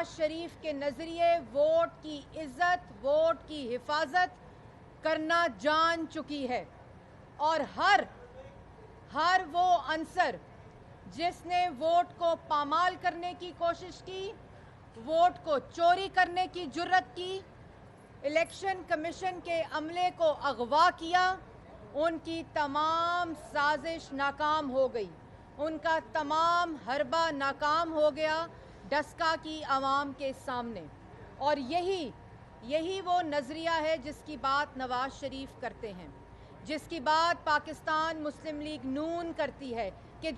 نواز شریف کے نظریے ووٹ کی عزت، ووٹ کی حفاظت کرنا جان چکی ہے، اور ہر وہ عنصر جس نے ووٹ کو پامال کرنے کی کوشش کی، ووٹ کو چوری کرنے کی جرت کی، الیکشن کمیشن کے عملے کو اغوا کیا، ان کی تمام سازش ناکام ہو گئی، ان کا تمام حربہ ناکام ہو گیا ڈسکا کی عوام کے سامنے۔ اور یہی وہ نظریہ ہے جس کی بات نواز شریف کرتے ہیں، جس کی بات پاکستان مسلم لیگ نون کرتی ہے، کہ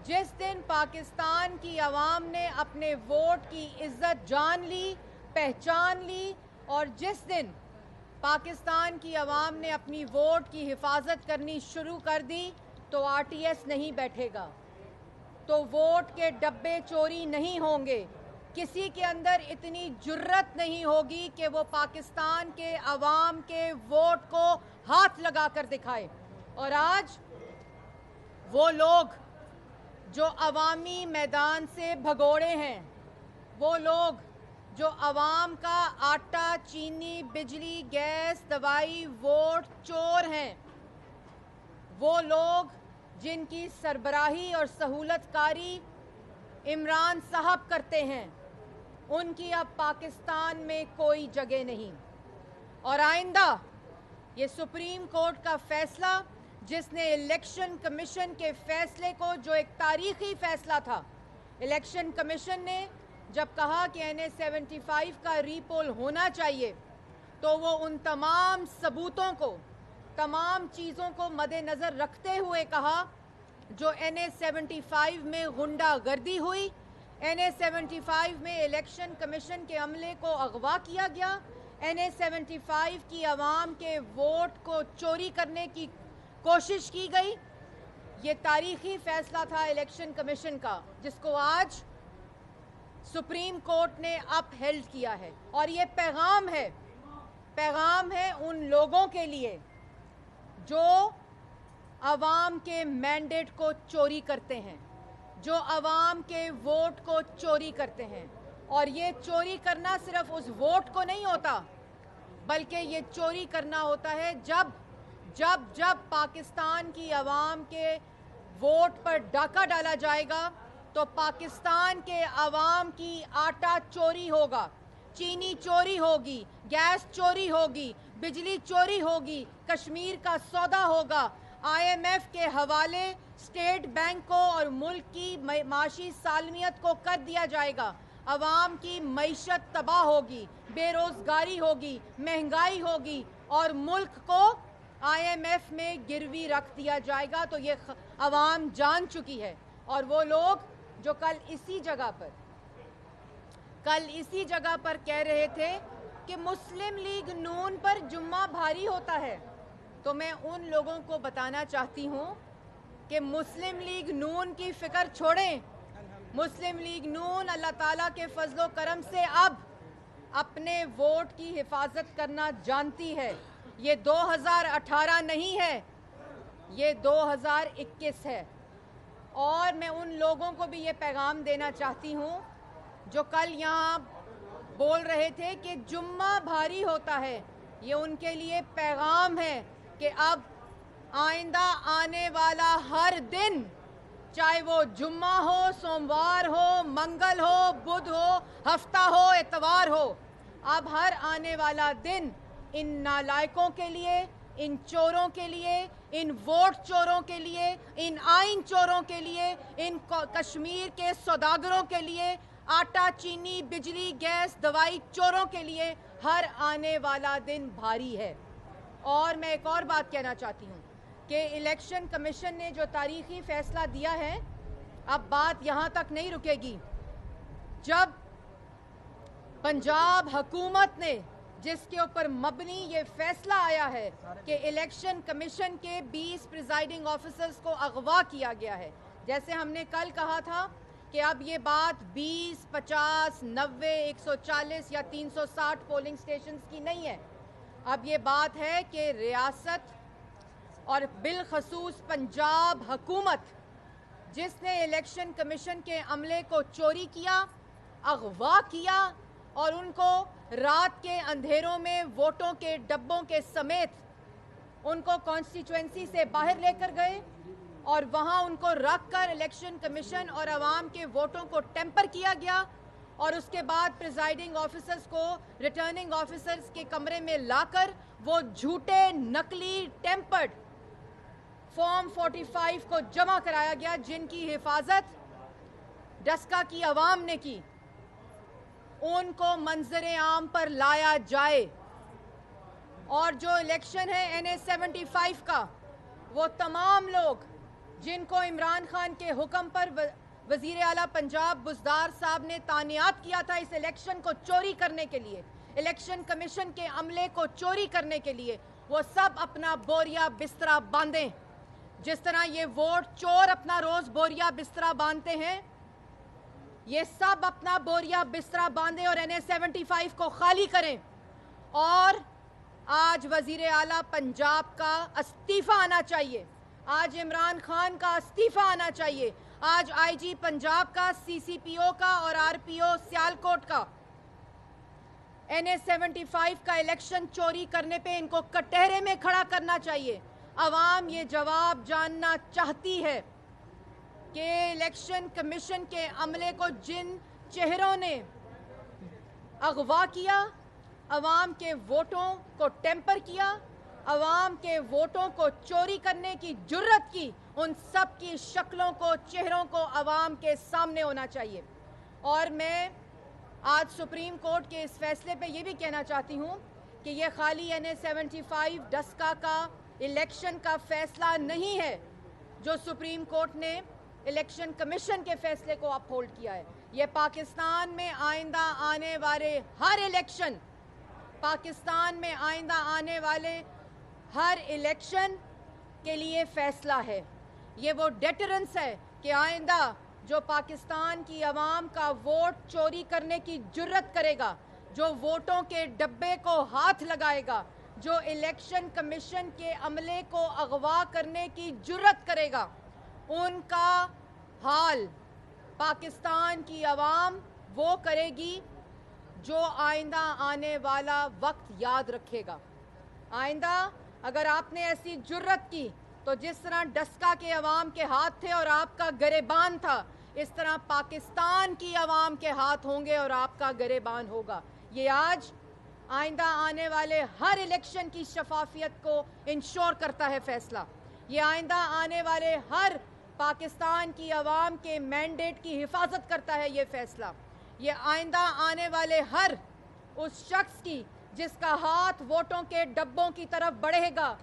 جس دن پاکستان کی عوام نے اپنے ووٹ کی عزت جان لی، پہچان لی، اور جس دن پاکستان کی عوام نے اپنی ووٹ کی حفاظت کرنی شروع کر دی، تو آر ٹی ایس نہیں بیٹھے گا، تو ووٹ کے ڈبے چوری نہیں ہوں گے، کسی کے اندر اتنی جرت نہیں ہوگی کہ وہ پاکستان کے عوام کے ووٹ کو ہاتھ لگا کر دکھائے۔ اور آج وہ لوگ جو عوامی میدان سے بھگوڑے ہیں، وہ لوگ جو عوام کا آٹا، چینی، بجلی، گیس، دوائی، ووٹ چور ہیں، وہ لوگ جن کی سربراہی اور سہولت کاری عمران صاحب کرتے ہیں، ان کی اب پاکستان میں کوئی جگہ نہیں۔ اور آئندہ یہ سپریم کورٹ کا فیصلہ، جس نے الیکشن کمیشن کے فیصلے کو، جو ایک تاریخی فیصلہ تھا، الیکشن کمیشن نے جب کہا کہ NA-75 کا ری پول ہونا چاہیے، تو وہ ان تمام ثبوتوں کو، تمام چیزوں کو مد نظر رکھتے ہوئے کہا جو NA-75 میں غنڈہ گردی ہوئی، NA-75 میں الیکشن کمیشن کے عملے کو اغوا کیا گیا، NA-75 کی عوام کے ووٹ کو چوری کرنے کی کوشش کی گئی۔ یہ تاریخی فیصلہ تھا الیکشن کمیشن کا، جس کو آج سپریم کورٹ نے اپ ہیلڈ کیا ہے۔ اور یہ پیغام ہے ان لوگوں کے لیے جو عوام کے مینڈیٹ کو چوری کرتے ہیں، جو عوام کے ووٹ کو چوری کرتے ہیں۔ اور یہ چوری کرنا صرف اس ووٹ کو نہیں ہوتا، بلکہ یہ چوری کرنا ہوتا ہے جب پاکستان کی عوام کے ووٹ پر ڈاکہ ڈالا جائے گا، تو پاکستان کے عوام کی آٹا چوری ہوگا، چینی چوری ہوگی، گیس چوری ہوگی، بجلی چوری ہوگی، کشمیر کا سودا ہوگا، IMF کے حوالے اسٹیٹ بینک کو اور ملک کی معاشی سالمیت کو کر دیا جائے گا، عوام کی معیشت تباہ ہوگی، بے روزگاری ہوگی، مہنگائی ہوگی، اور ملک کو IMF میں گروی رکھ دیا جائے گا۔ تو یہ عوام جان چکی ہے۔ اور وہ لوگ جو کل اسی جگہ پر کہہ رہے تھے کہ مسلم لیگ نون پر جمعہ بھاری ہوتا ہے، تو میں ان لوگوں کو بتانا چاہتی ہوں کہ مسلم لیگ نون کی فکر چھوڑیں۔ مسلم لیگ نون اللہ تعالیٰ کے فضل و کرم سے اب اپنے ووٹ کی حفاظت کرنا جانتی ہے۔ یہ 2018 نہیں ہے، یہ 2021 ہے۔ اور میں ان لوگوں کو بھی یہ پیغام دینا چاہتی ہوں جو کل یہاں بول رہے تھے کہ جمعہ بھاری ہوتا ہے، یہ ان کے لیے پیغام ہے کہ اب آئندہ آنے والا ہر دن، چاہے وہ جمعہ ہو، سوموار ہو، منگل ہو، بدھ ہو، ہفتہ ہو، اتوار ہو، اب ہر آنے والا دن ان نالائقوں کے لیے، ان چوروں کے لیے، ان ووٹ چوروں کے لیے، ان آئین چوروں کے لیے، ان کشمیر کے سوداگروں کے لیے، آٹا، چینی، بجلی، گیس، دوائی چوروں کے لیے ہر آنے والا دن بھاری ہے۔ اور میں ایک اور بات کہنا چاہتی ہوں کہ الیکشن کمیشن نے جو تاریخی فیصلہ دیا ہے، اب بات یہاں تک نہیں رکے گی۔ جب پنجاب حکومت نے، جس کے اوپر مبنی یہ فیصلہ آیا ہے کہ الیکشن کمیشن کے 20 پریزائڈنگ آفیسرز کو اغوا کیا گیا ہے، جیسے ہم نے کل کہا تھا کہ اب یہ بات 20، 50، 90، 140 یا 360 پولنگ سٹیشنز کی نہیں ہے، اب یہ بات ہے کہ ریاست اور بالخصوص پنجاب حکومت، جس نے الیکشن کمیشن کے عملے کو چوری کیا، اغوا کیا اور ان کو رات کے اندھیروں میں ووٹوں کے ڈبوں کے سمیت ان کو کانسٹیچوئنسی سے باہر لے کر گئے اور وہاں ان کو رکھ کر الیکشن کمیشن اور عوام کے ووٹوں کو ٹیمپر کیا گیا اور اس کے بعد پریزائڈنگ آفیسرز کو ریٹرننگ آفیسرز کے کمرے میں لا کر وہ جھوٹے نقلی ٹیمپرڈ فارم 45 کو جمع کرایا گیا، جن کی حفاظت ڈسکا کی عوام نے کی، ان کو منظر عام پر لایا جائے۔ اور جو الیکشن ہے NA-75 کا، وہ تمام لوگ جن کو عمران خان کے حکم پر وزیر اعلیٰ پنجاب بزدار صاحب نے تعینات کیا تھا اس الیکشن کو چوری کرنے کے لیے، الیکشن کمیشن کے عملے کو چوری کرنے کے لیے، وہ سب اپنا بوریا بسترا باندھیں۔ جس طرح یہ ووٹ چور اپنا روز بوریا بسترا باندھتے ہیں، یہ سب اپنا بوریا بسترا باندھیں اور NA-75 کو خالی کریں اور آج وزیر اعلیٰ پنجاب کا استعفیٰ آنا چاہیے، آج عمران خان کا استعفیٰ آنا چاہیے، آج IG پنجاب کا، CCPO کا اور RPO سیالکوٹ کا NA-75 کا الیکشن چوری کرنے پہ ان کو کٹہرے میں کھڑا کرنا چاہیے۔ عوام یہ جواب جاننا چاہتی ہے کہ الیکشن کمیشن کے عملے کو جن چہروں نے اغوا کیا، عوام کے ووٹوں کو ٹیمپر کیا، عوام کے ووٹوں کو چوری کرنے کی جرت کی، ان سب کی شکلوں کو، چہروں کو عوام کے سامنے ہونا چاہیے۔ اور میں آج سپریم کورٹ کے اس فیصلے پہ یہ بھی کہنا چاہتی ہوں کہ یہ خالی NA-75 ڈسکا کا الیکشن کا فیصلہ نہیں ہے جو سپریم کورٹ نے الیکشن کمیشن کے فیصلے کو اپ ہولڈ کیا ہے، یہ پاکستان میں آئندہ آنے والے ہر الیکشن، پاکستان میں آئندہ آنے والے ہر الیکشن کے لیے فیصلہ ہے۔ یہ وہ ڈیٹرنس ہے کہ آئندہ جو پاکستان کی عوام کا ووٹ چوری کرنے کی جرت کرے گا، جو ووٹوں کے ڈبے کو ہاتھ لگائے گا، جو الیکشن کمیشن کے عملے کو اغوا کرنے کی جرت کرے گا، ان کا حال پاکستان کی عوام وہ کرے گی جو آئندہ آنے والا وقت یاد رکھے گا۔ آئندہ اگر آپ نے ایسی جرت کی تو جس طرح ڈسکا کے عوام کے ہاتھ تھے اور آپ کا گریبان تھا، اس طرح پاکستان کی عوام کے ہاتھ ہوں گے اور آپ کا گریبان ہوگا۔ یہ آج آئندہ آنے والے ہر الیکشن کی شفافیت کو انشور کرتا ہے فیصلہ۔ یہ آئندہ آنے والے ہر پاکستان کی عوام کے مینڈیٹ کی حفاظت کرتا ہے یہ فیصلہ۔ یہ آئندہ آنے والے ہر اس شخص کی جس کا ہاتھ ووٹوں کے ڈبوں کی طرف بڑھے گا،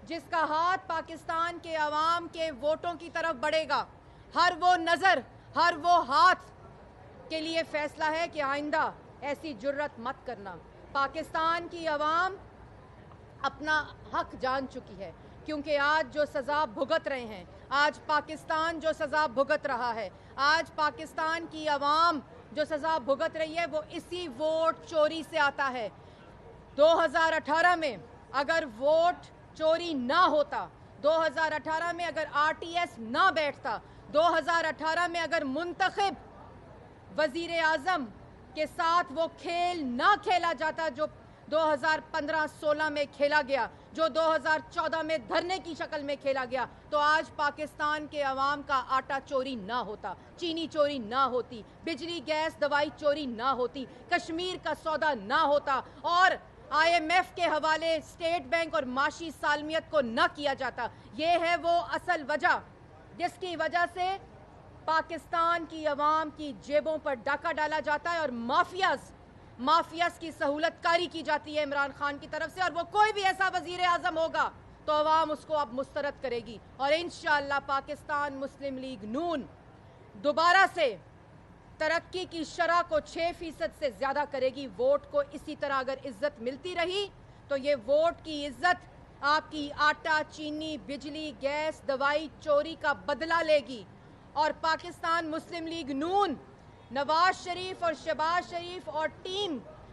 جس کا ہاتھ پاکستان کے عوام کے ووٹوں کی طرف بڑھے گا، ہر وہ نظر، ہر وہ ہاتھ کے لیے فیصلہ ہے کہ آئندہ ایسی جرت مت کرنا۔ پاکستان کی عوام اپنا حق جان چکی ہے، کیونکہ آج جو سزا بھگت رہے ہیں، آج پاکستان جو سزا بھگت رہا ہے، آج پاکستان کی عوام جو سزا بھگت رہی ہے، وہ اسی ووٹ چوری سے آتا ہے۔ 2018 میں اگر ووٹ چوری نہ ہوتا، 2018 میں اگر RTS نہ بیٹھتا، 2018 میں اگر منتخب وزیر اعظم کے ساتھ وہ کھیل نہ کھیلا جاتا جو 2015-16 میں کھیلا گیا، جو 2014 میں دھرنے کی شکل میں کھیلا گیا، تو آج پاکستان کے عوام کا آٹا چوری نہ ہوتا، چینی چوری نہ ہوتی، بجلی گیس دوائی چوری نہ ہوتی، کشمیر کا سودا نہ ہوتا اور IMF کے حوالے اسٹیٹ بینک اور معاشی سالمیت کو نہ کیا جاتا۔ یہ ہے وہ اصل وجہ جس کی وجہ سے پاکستان کی عوام کی جیبوں پر ڈاکہ ڈالا جاتا ہے اور مافیاز کی سہولت کاری کی جاتی ہے عمران خان کی طرف سے، اور وہ کوئی بھی ایسا وزیر اعظم ہوگا تو عوام اس کو اب مسترد کرے گی، اور انشاءاللہ پاکستان مسلم لیگ نون دوبارہ سے ترقی کی شرح کو 6% سے زیادہ کرے گی۔ ووٹ کو اسی طرح اگر عزت ملتی رہی تو یہ ووٹ کی عزت آپ کی آٹا، چینی، بجلی، گیس، دوائی چوری کا بدلہ لے گی، اور پاکستان مسلم لیگ نون نواز شریف اور شہباز شریف اور ٹیم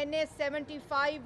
NA-75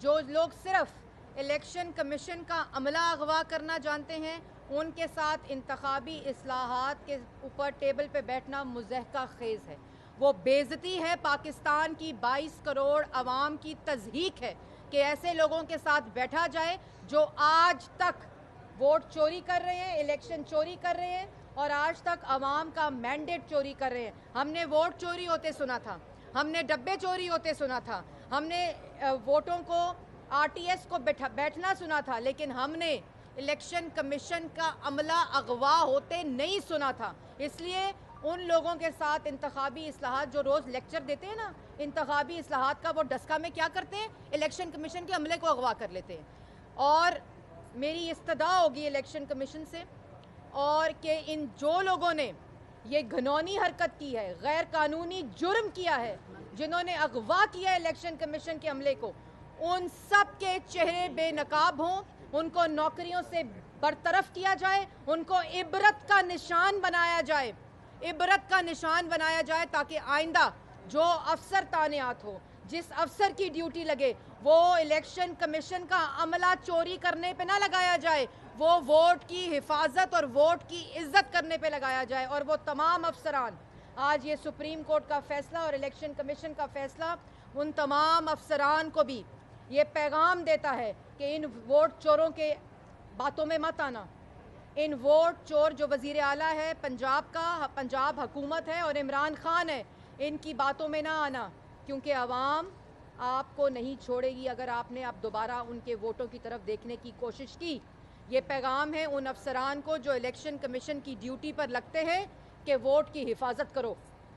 جو لوگ صرف الیکشن کمیشن کا عملہ اغوا کرنا جانتے ہیں ان کے ساتھ انتخابی اصلاحات کے اوپر ٹیبل پہ بیٹھنا مضحکہ خیز ہے. وہ بے عزتی ہے پاکستان کی 22 کروڑ عوام کی تضحیک ہے کہ ایسے لوگوں کے ساتھ بیٹھا جائے جو آج تک ووٹ چوری کر رہے ہیں, الیکشن چوری کر رہے ہیں اور آج تک عوام کا مینڈیٹ چوری کر رہے ہیں. ہم نے ووٹ چوری ہوتے سنا تھا, ہم نے ڈبے چوری ہوتے سنا تھا, ہم نے ووٹوں کو RTS کو بیٹھنا سنا تھا, لیکن ہم نے الیکشن کمیشن کا عملہ اغوا ہوتے نہیں سنا تھا. اس لیے ان لوگوں کے ساتھ انتخابی اصلاحات جو روز لیکچر دیتے ہیں نا انتخابی اصلاحات کا, وہ ڈسکا میں کیا کرتے ہیں, الیکشن کمیشن کے عملے کو اغوا کر لیتے ہیں. اور میری استدعا ہوگی الیکشن کمیشن سے اور کہ ان جو لوگوں نے یہ گھنونی حرکت کی ہے, غیر قانونی جرم کیا ہے, جنہوں نے اغوا کیا ہے الیکشن کمیشن کے عملے کو, ان سب کے چہرے بے نقاب ہوں, ان کو نوکریوں سے برطرف کیا جائے, ان کو عبرت کا نشان بنایا جائے, عبرت کا نشان بنایا جائے تاکہ آئندہ جو افسر تعینات ہو, جس افسر کی ڈیوٹی لگے, وہ الیکشن کمیشن کا عملہ چوری کرنے پہ نہ لگایا جائے, وہ ووٹ کی حفاظت اور ووٹ کی عزت کرنے پہ لگایا جائے. اور وہ تمام افسران, آج یہ سپریم کورٹ کا فیصلہ اور الیکشن کمیشن کا فیصلہ ان تمام افسران کو بھی یہ پیغام دیتا ہے کہ ان ووٹ چوروں کے باتوں میں مت آنا. ان ووٹ چور جو وزیر اعلیٰ ہے پنجاب کا, پنجاب حکومت ہے اور عمران خان ہے, ان کی باتوں میں نہ آنا, کیونکہ عوام آپ کو نہیں چھوڑے گی اگر آپ نے اب دوبارہ ان کے ووٹوں کی طرف دیکھنے کی کوشش کی. یہ پیغام ہے ان افسران کو جو الیکشن کمیشن کی ڈیوٹی پر لگتے ہیں کہ ووٹ کی حفاظت کرو,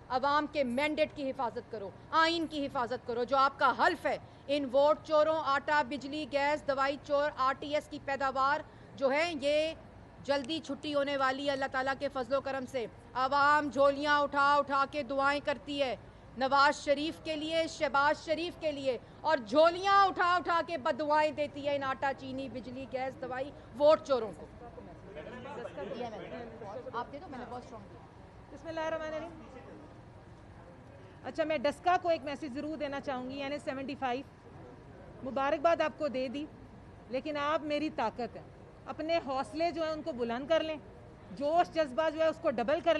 عوام کے مینڈیٹ کی حفاظت کرو, آئین کی حفاظت کرو, جو آپ کا حلف ہے. ان ووٹ چوروں, آٹا, بجلی, گیس, دوائی چور, RTS کی پیداوار جو ہے یہ جلدی چھٹی ہونے والی ہے اللہ تعالیٰ کے فضل و کرم سے. عوام جھولیاں اٹھا اٹھا کے دعائیں کرتی ہے نواز شریف کے لیے, شہباز شریف کے لیے, اور جھولیاں اٹھا اٹھا کے بددعائیں دیتی ہے ان آٹا, چینی, بجلی, گیس, دوائی ووٹ چوروں کو. آپ دے دو, میں نے بہت اسٹرانگ دیا. بسم اللہ الرحمن الرحیم. اچھا, میں ڈسکا کو ایک میسیج ضرور دینا چاہوں گی. یعنی 75 مبارکباد آپ کو دے دی, لیکن آپ میری طاقت ہیں. اپنے حوصلے جو ہیں ان کو بلند کر لیں, جوش جذبہ جو ہے اس کو ڈبل کر لیں.